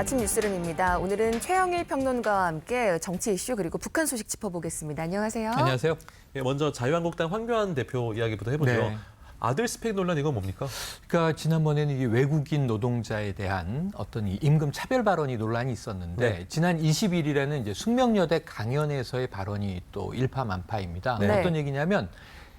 아침 뉴스룸입니다. 오늘은 최영일 평론가와 함께 정치 이슈 그리고 북한 소식 짚어보겠습니다. 안녕하세요. 안녕하세요. 예, 먼저 자유한국당 황교안 대표 이야기부터 해보죠. 네. 아들 스펙 논란 이건 뭡니까? 그러니까 지난번에는 이 외국인 노동자에 대한 어떤 이 임금 차별 발언이 논란이 있었는데 네. 지난 21일에는 이제 숙명여대 강연에서의 발언이 또 일파만파입니다. 네. 어떤 얘기냐면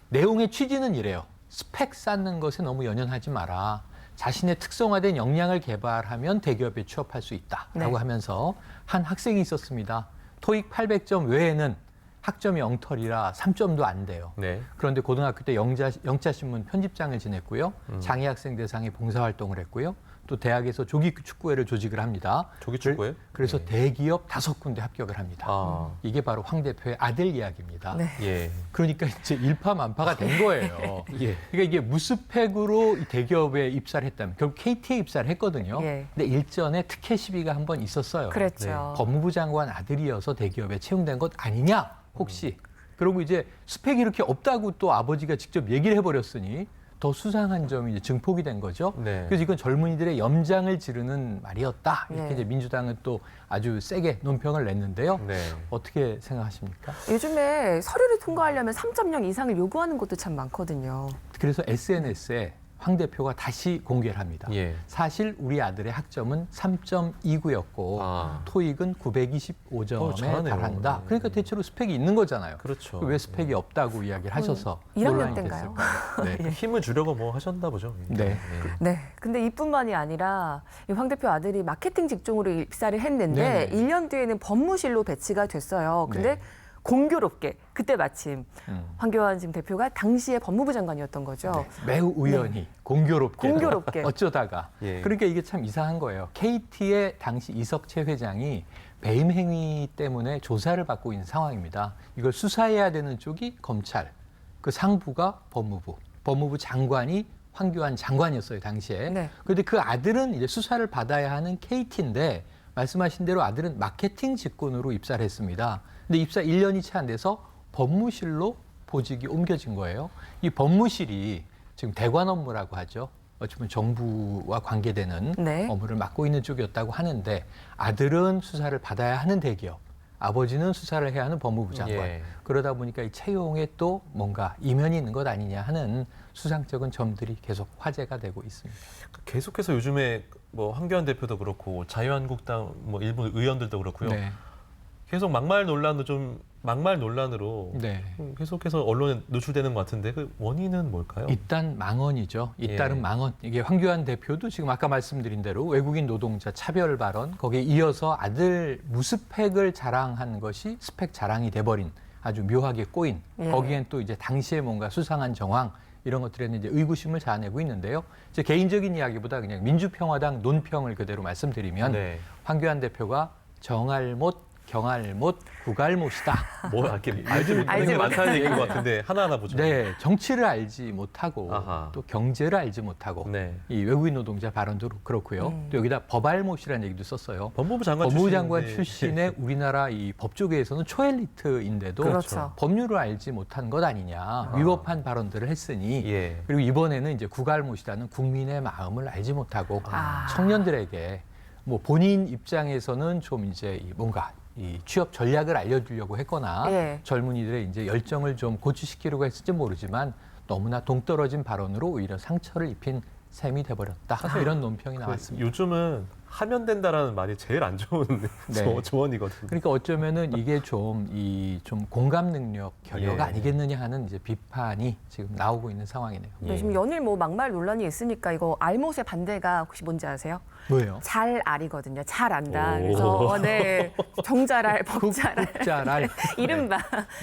내용의 취지는 이래요. 스펙 쌓는 것에 너무 연연하지 마라. 자신의 특성화된 역량을 개발하면 대기업에 취업할 수 있다라고 네. 하면서 한 학생이 있었습니다. 토익 800점 외에는 학점이 엉터리라 3점도 안 돼요. 네. 그런데 고등학교 때 영자신문 편집장을 지냈고요. 장애학생 대상의 봉사활동을 했고요. 또 대학에서 조기 축구회를 조직을 합니다. 조기 축구회? 그래서 네. 대기업 5군데 합격을 합니다. 아, 이게 바로 황 대표의 아들 이야기입니다. 네. 예. 그러니까 이제 일파만파가 된 거예요. 예. 그러니까 이게 무스펙으로 이 대기업에 입사를 했다면 결국 KT에 입사를 했거든요. 예. 근데 일전에 특혜 시비가 한 번 있었어요. 그랬죠. 법무부 장관 아들이어서 대기업에 채용된 것 아니냐 혹시. 그리고 이제 스펙이 이렇게 없다고 또 아버지가 직접 얘기를 해버렸으니 더 수상한 점이 이제 증폭이 된 거죠. 네. 그래서 이건 젊은이들의 염장을 지르는 말이었다. 이렇게 네. 이제 민주당은 또 아주 세게 논평을 냈는데요. 네. 어떻게 생각하십니까? 요즘에 서류를 통과하려면 3.0 이상을 요구하는 곳도 참 많거든요. 그래서 SNS에 황 대표가 다시 공개를 합니다. 예. 사실 우리 아들의 학점은 3.29였고 아. 토익은 925점에 잘하네요. 달한다. 그러니까 대체로 스펙이 있는 거잖아요. 그렇죠. 왜 스펙이 없다고 이야기를 하셔서 1학년 논란이 때인가요? 됐을까요? 네. 힘을 주려고 뭐 하셨나 보죠. 네. 네. 근데 이뿐만이 아니라 이 황 대표 아들이 마케팅 직종으로 입사를 했는데 네네. 1년 뒤에는 법무실로 배치가 됐어요. 근데 네. 공교롭게 그때 마침 음. 황교안 지금 대표가 당시에 법무부 장관이었던 거죠. 네. 매우 우연히 공교롭게 공교롭게. 어쩌다가 예. 그러니까 이게 참 이상한 거예요. KT의 당시 이석채 회장이 배임 행위 때문에 조사를 받고 있는 상황입니다. 이걸 수사해야 되는 쪽이 검찰, 그 상부가 법무부 장관이 황교안 장관이었어요 당시에. 네. 그런데 그 아들은 이제 수사를 받아야 하는 KT인데 말씀하신 대로 아들은 마케팅 직군으로 입사를 했습니다. 근데 입사 1년이 채 안 돼서 법무실로 보직이 옮겨진 거예요. 이 법무실이 지금 대관 업무라고 하죠. 어쩌면 정부와 관계되는 네. 업무를 맡고 있는 쪽이었다고 하는데 아들은 수사를 받아야 하는 대기업, 아버지는 수사를 해야 하는 법무부 장관. 예. 그러다 보니까 이 채용에 또 뭔가 이면이 있는 것 아니냐 하는 수상쩍은 점들이 계속 화제가 되고 있습니다. 계속해서 요즘에 뭐 황교안 대표도 그렇고 자유한국당 뭐 일부 의원들도 그렇고요. 네. 계속 막말 논란으로 네. 계속해서 언론에 노출되는 것 같은데 그 원인은 뭘까요? 일단 망언이죠. 잇따른 예. 망언. 이게 황교안 대표도 지금 아까 말씀드린 대로 외국인 노동자 차별 발언, 거기에 이어서 아들 무스펙을 자랑한 것이 스펙 자랑이 돼버린 아주 묘하게 꼬인. 예. 거기엔 또 이제 당시에 뭔가 수상한 정황 이런 것들에는 이제 의구심을 자아내고 있는데요. 제 개인적인 이야기보다 그냥 민주평화당 논평을 그대로 말씀드리면 네. 황교안 대표가 정알못, 경알못, 구갈못이다. 뭐 이렇게 알지 못하는 알지 게 많다는 못하는 얘기인 것 같은데 하나하나 보죠. 네, 정치를 알지 못하고 아하. 또 경제를 알지 못하고 네. 이 외국인 노동자 발언도 그렇고요. 또 여기다 법알못이라는 얘기도 썼어요. 법무부 장관 법무부 장관 출신인데. 출신의 우리나라 이 법조계에서는 초엘리트인데도 그렇죠. 법률을 알지 못한 것 아니냐. 위법한 발언들을 했으니 예. 그리고 이번에는 이제 구갈못이라는 국민의 마음을 알지 못하고 아. 청년들에게 뭐 본인 입장에서는 좀 이제 뭔가 이 취업 전략을 알려주려고 했거나 예. 젊은이들의 이제 열정을 좀 고취시키려고 했을지 모르지만 너무나 동떨어진 발언으로 오히려 상처를 입힌 셈이 돼버렸다. 사실 이런 논평이 나왔습니다. 요즘은 하면 된다라는 말이 제일 안 좋은 네. 조언이거든요. 그러니까 어쩌면은 이게 좀 공감 능력 결여가 예. 아니겠느냐 하는 이제 비판이 지금 나오고 있는 상황이네요. 네, 지금 연일 뭐 막말 논란이 있으니까 이거 알못의 반대가 혹시 뭔지 아세요? 뭐예요? 잘 알이거든요. 잘 안다. 오. 그래서 네, 정잘알, 법잘알, 국자랄 이른바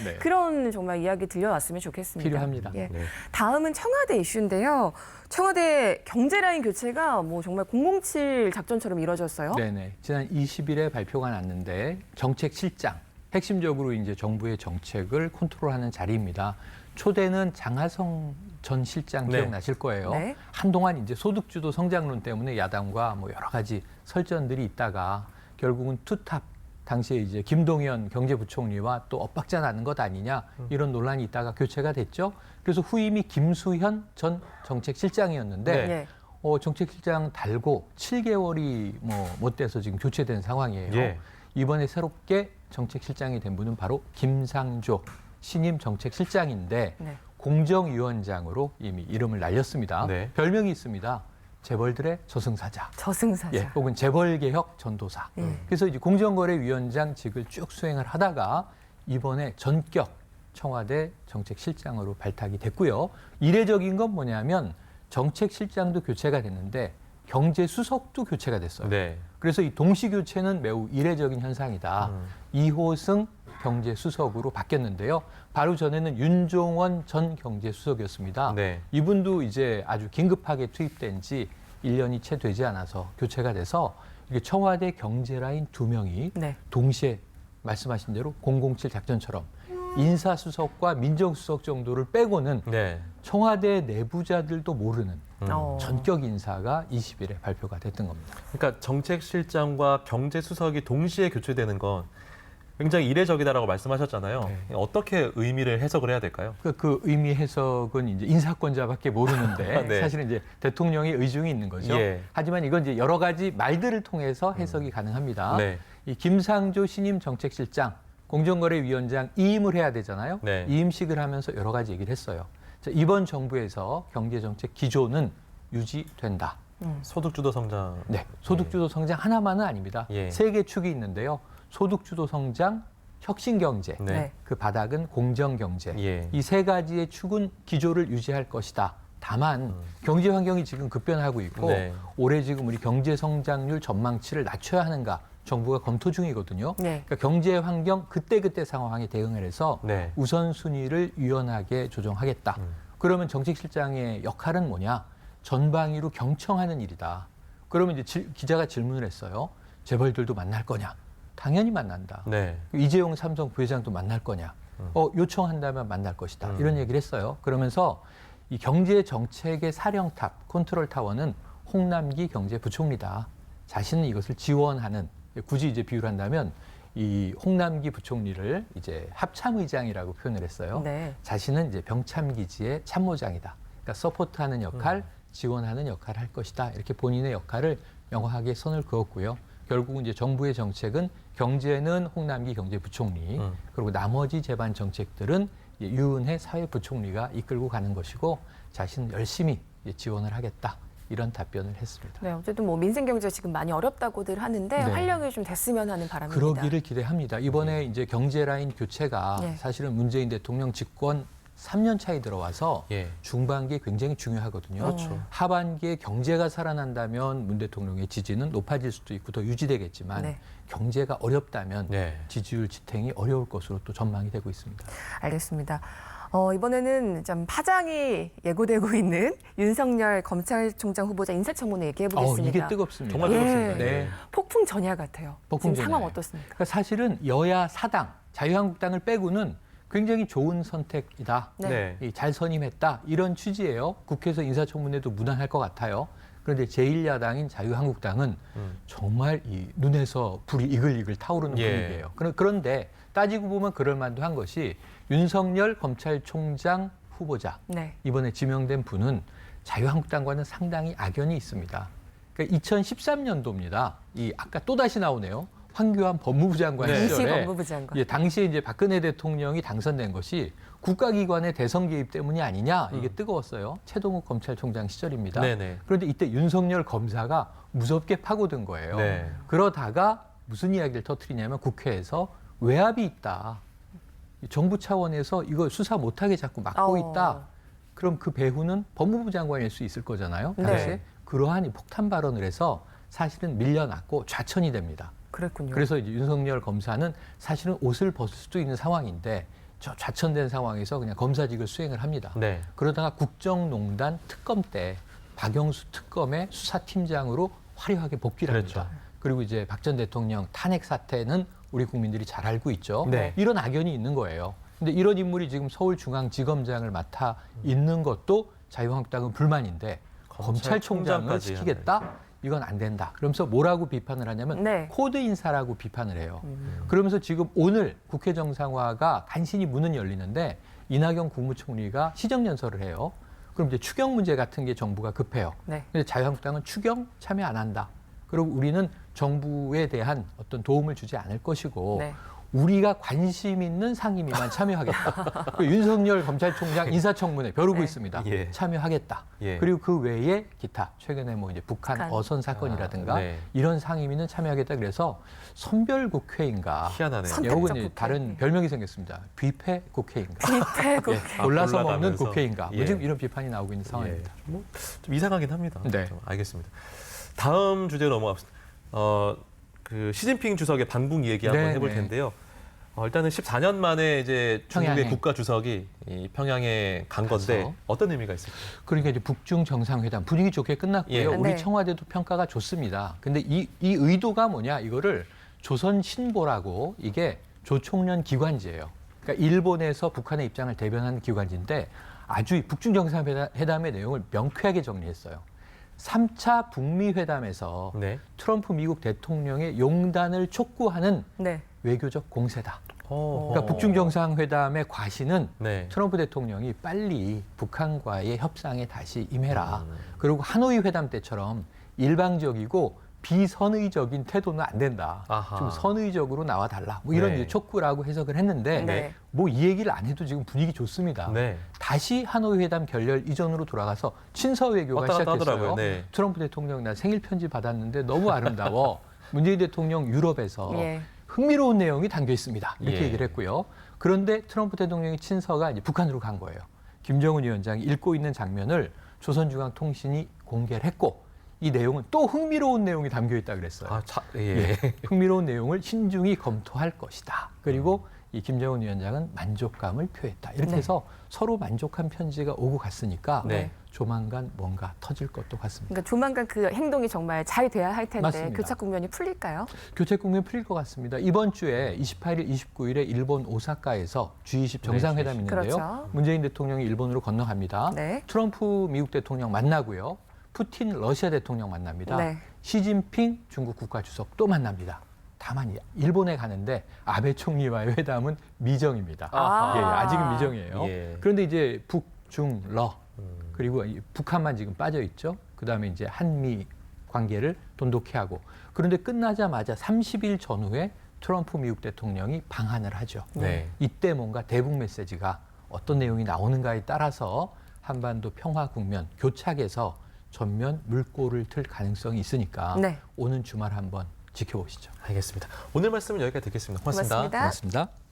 네. 그런 정말 이야기 들려왔으면 좋겠습니다. 필요합니다. 예. 네. 다음은 청와대 이슈인데요. 청와대 경제라인 교체가 뭐 정말 007 작전처럼 이뤄졌어요. 네네. 지난 20일에 발표가 났는데 정책실장, 핵심적으로 이제 정부의 정책을 컨트롤하는 자리입니다. 초대는 장하성 전 실장 네. 기억나실 거예요. 네. 한동안 이제 소득주도 성장론 때문에 야당과 뭐 여러 가지 설전들이 있다가 결국은 투탑 당시에 이제 김동연 경제부총리와 또 엇박자 나는 것 아니냐 이런 논란이 있다가 교체가 됐죠. 그래서 후임이 김수현 전 정책실장이었는데 네. 예. 정책실장 달고 7개월이 못 돼서 지금 교체된 상황이에요. 예. 이번에 새롭게 정책실장이 된 분은 바로 김상조 신임 정책실장인데 네. 공정위원장으로 이미 이름을 날렸습니다. 네. 별명이 있습니다. 재벌들의 저승사자. 저승사자. 예, 혹은 재벌개혁 전도사. 그래서 이제 공정거래위원장직을 쭉 수행을 하다가 이번에 전격 청와대 정책실장으로 발탁이 됐고요. 이례적인 건 뭐냐면 정책실장도 교체가 됐는데 경제수석도 교체가 됐어요. 네. 그래서 이 동시교체는 매우 이례적인 현상이다. 이호승 경제수석으로 바뀌었는데요. 바로 전에는 윤종원 전 경제수석이었습니다. 네. 이분도 이제 아주 긴급하게 투입된 지 1년이 채 되지 않아서 교체가 돼서 이게 청와대 경제라인 2명이 네. 동시에 말씀하신 대로 007 작전처럼 인사수석과 민정수석 정도를 빼고는 네. 청와대 내부자들도 모르는 어. 전격 인사가 20일에 발표가 됐던 겁니다. 그러니까 정책실장과 경제수석이 동시에 교체되는 건 굉장히 이례적이다라고 말씀하셨잖아요. 네. 어떻게 의미를 해석을 해야 될까요? 그 의미 해석은 이제 인사권자밖에 모르는데 네. 사실은 이제 대통령의 의중이 있는 거죠. 예. 하지만 이건 이제 여러 가지 말들을 통해서 해석이 가능합니다. 네. 이 김상조 신임 정책실장 공정거래위원장 이임을 해야 되잖아요. 네. 이임식을 하면서 여러 가지 얘기를 했어요. 자, 이번 정부에서 경제정책 기조는 유지된다. 소득주도 성장. 네, 소득주도 성장 하나만은 아닙니다. 예. 3개 축이 있는데요. 소득주도 성장, 혁신경제, 네. 네. 그 바닥은 공정경제. 예. 이 3가지의 축은 기조를 유지할 것이다. 다만 경제 환경이 지금 급변하고 있고 네. 올해 지금 우리 경제 성장률 전망치를 낮춰야 하는가 정부가 검토 중이거든요. 네. 그러니까 경제 환경 그때그때 상황에 대응을 해서 네. 우선순위를 유연하게 조정하겠다. 그러면 정책실장의 역할은 뭐냐? 전방위로 경청하는 일이다. 그러면 이제 기자가 질문을 했어요. 재벌들도 만날 거냐? 당연히 만난다. 네. 이재용 삼성 부회장도 만날 거냐? 요청한다면 만날 것이다. 이런 얘기를 했어요. 그러면서 이 경제 정책의 사령탑, 컨트롤 타워는 홍남기 경제부총리다. 자신은 이것을 지원하는, 굳이 이제 비유를 한다면 이 홍남기 부총리를 이제 합참의장이라고 표현을 했어요. 네. 자신은 이제 병참기지의 참모장이다. 그러니까 서포트하는 역할, 지원하는 역할을 할 것이다. 이렇게 본인의 역할을 명확하게 선을 그었고요. 결국은 이제 정부의 정책은 경제는 홍남기 경제부총리, 그리고 나머지 제반 정책들은 유은혜 사회부총리가 이끌고 가는 것이고 자신은 열심히 지원을 하겠다. 이런 답변을 했습니다. 네, 어쨌든 뭐 민생 경제 지금 많이 어렵다고들 하는데 네. 활력이 좀 됐으면 하는 바람입니다. 그러기를 기대합니다. 이번에 이제 경제 라인 교체가 네. 사실은 문재인 대통령 집권 3년 차에 들어와서 예. 중반기에 굉장히 중요하거든요. 그렇죠. 하반기에 경제가 살아난다면 문 대통령의 지지는 높아질 수도 있고 더 유지되겠지만 네. 경제가 어렵다면 네. 지지율 지탱이 어려울 것으로 또 전망이 되고 있습니다. 알겠습니다. 이번에는 좀 파장이 예고되고 있는 윤석열 검찰총장 후보자 인사청문회 얘기해 보겠습니다. 이게 뜨겁습니다. 정말 뜨겁습니다. 예. 네. 폭풍 전야 같아요. 폭풍 지금 상황 전야예요. 어떻습니까? 그러니까 사실은 여야 사당, 자유한국당을 빼고는 굉장히 좋은 선택이다. 네. 네. 잘 선임했다. 이런 취지예요. 국회에서 인사청문회도 무난할 것 같아요. 그런데 제1야당인 자유한국당은 정말 이 눈에서 불이 이글이글 타오르는 예. 분위기예요. 그런데 따지고 보면 그럴 만도 한 것이 윤석열 검찰총장 후보자 네. 이번에 지명된 분은 자유한국당과는 상당히 악연이 있습니다. 그러니까 2013년도입니다. 이 아까 또 다시 나오네요. 황교안 법무부 장관 네. 이시 시절에 법무부 장관. 예, 당시에 이제 박근혜 대통령이 당선된 것이 국가기관의 대선 개입 때문이 아니냐 이게 뜨거웠어요. 최동욱 검찰총장 시절입니다. 네네. 그런데 이때 윤석열 검사가 무섭게 파고든 거예요. 네. 그러다가 무슨 이야기를 터뜨리냐면 국회에서 외압이 있다. 정부 차원에서 이거 수사 못하게 자꾸 막고 있다. 그럼 그 배후는 법무부 장관일 수 있을 거잖아요. 당시에 네. 그러한 이 폭탄 발언을 해서 사실은 밀려났고 좌천이 됩니다. 그랬군요. 그래서 이제 윤석열 검사는 사실은 옷을 벗을 수도 있는 상황인데 저 좌천된 상황에서 그냥 검사직을 수행을 합니다. 네. 그러다가 국정농단 특검 때 박영수 특검의 수사팀장으로 화려하게 복귀를 합니다. 그렇죠. 그리고 이제 박 전 대통령 탄핵 사태는 우리 국민들이 잘 알고 있죠. 네. 이런 악연이 있는 거예요. 근데 이런 인물이 지금 서울중앙지검장을 맡아 있는 것도 자유한국당은 불만인데 검찰총장을 검찰총장까지 시키겠다? 이건 안 된다. 그러면서 뭐라고 비판을 하냐면 네. 코드 인사라고 비판을 해요. 그러면서 지금 오늘 국회 정상화가 간신히 문은 열리는데 이낙연 국무총리가 시정연설을 해요. 그럼 이제 추경 문제 같은 게 정부가 급해요. 네. 근데 자유한국당은 추경 참여 안 한다. 그리고 우리는 정부에 대한 어떤 도움을 주지 않을 것이고 네. 우리가 관심 있는 상임위만 참여하겠다. 그 윤석열 검찰총장 인사청문회 벼르고 네. 있습니다. 예. 참여하겠다. 예. 그리고 그 외에 기타 최근에 뭐 이제 북한 어선 사건이라든가 네. 이런 상임위는 참여하겠다. 그래서 선별국회인가? 희한하네요. 선택적 혹은 이제 국회. 다른 별명이 생겼습니다. 뷔페 국회인가? 뷔페 국회. 골라서 먹는 골라가면서. 국회인가? 뭐 예. 지금 이런 비판이 나오고 있는 상황입니다. 좀 이상하긴 합니다. 네. 좀 알겠습니다. 다음 주제로 넘어갑시다. 그 시진핑 주석의 방북 얘기 한번 네, 해볼 네. 텐데요. 일단은 14년 만에 이제 중국의 평양에. 국가 주석이 이 평양에 간 건데 가서. 어떤 의미가 있을까요? 그러니까 이제 북중 정상회담 분위기 좋게 끝났고요. 예. 우리 네. 청와대도 평가가 좋습니다. 근데 이 의도가 뭐냐? 이거를 조선신보라고 이게 조총련 기관지예요. 그러니까 일본에서 북한의 입장을 대변하는 기관지인데 아주 이 북중 정상회담의 내용을 명쾌하게 정리했어요. 3차 북미 회담에서 네. 트럼프 미국 대통령의 용단을 촉구하는 네. 외교적 공세다. 그러니까 그러니까 북중 정상회담의 과시는 네. 트럼프 대통령이 빨리 북한과의 협상에 다시 임해라. 음. 그리고 하노이 회담 때처럼 일방적이고 비선의적인 태도는 안 된다. 아하. 좀 선의적으로 나와달라. 뭐 이런 네. 이제 촉구라고 해석을 했는데 네. 뭐 이 얘기를 안 해도 지금 분위기 좋습니다. 네. 다시 하노이 회담 결렬 이전으로 돌아가서 친서 외교가 왔다 갔다 시작됐어요. 하더라고요. 네. 트럼프 대통령 나 생일 편지 받았는데 너무 아름다워. 문재인 대통령 유럽에서 예. 흥미로운 내용이 담겨 있습니다. 이렇게 예. 얘기를 했고요. 그런데 트럼프 대통령의 친서가 이제 북한으로 간 거예요. 김정은 위원장이 읽고 있는 장면을 조선중앙통신이 공개를 했고 이 내용은 또 흥미로운 내용이 담겨 있다 그랬어요. 예. 흥미로운 내용을 신중히 검토할 것이다. 그리고 이 김정은 위원장은 만족감을 표했다. 이렇게 네. 해서 서로 만족한 편지가 오고 갔으니까 네. 조만간 뭔가 터질 것도 같습니다. 그러니까 조만간 그 행동이 정말 잘 돼야 할 텐데 맞습니다. 교착 국면이 풀릴까요? 교체 국면 풀릴 것 같습니다. 이번 주에 28일, 29일에 일본 오사카에서 G20 정상회담이 있는데요. 그렇죠. 문재인 대통령이 일본으로 건너갑니다. 네. 트럼프 미국 대통령 만나고요. 푸틴 러시아 대통령 만납니다. 네. 시진핑 중국 국가주석 또 만납니다. 다만 일본에 가는데 아베 총리와의 회담은 미정입니다. 아. 예, 아직은 미정이에요. 예. 그런데 이제 북, 중, 러 그리고 이 북한만 지금 빠져 있죠. 그다음에 이제 한미 관계를 돈독히 하고 그런데 끝나자마자 30일 전후에 트럼프 미국 대통령이 방한을 하죠. 네. 이때 뭔가 대북 메시지가 어떤 내용이 나오는가에 따라서 한반도 평화 국면 교착에서 전면 물꼬를 틀 가능성이 있으니까 네. 오는 주말 한번 지켜보시죠. 알겠습니다. 오늘 말씀은 여기까지 듣겠습니다. 고맙습니다. 고맙습니다. 고맙습니다.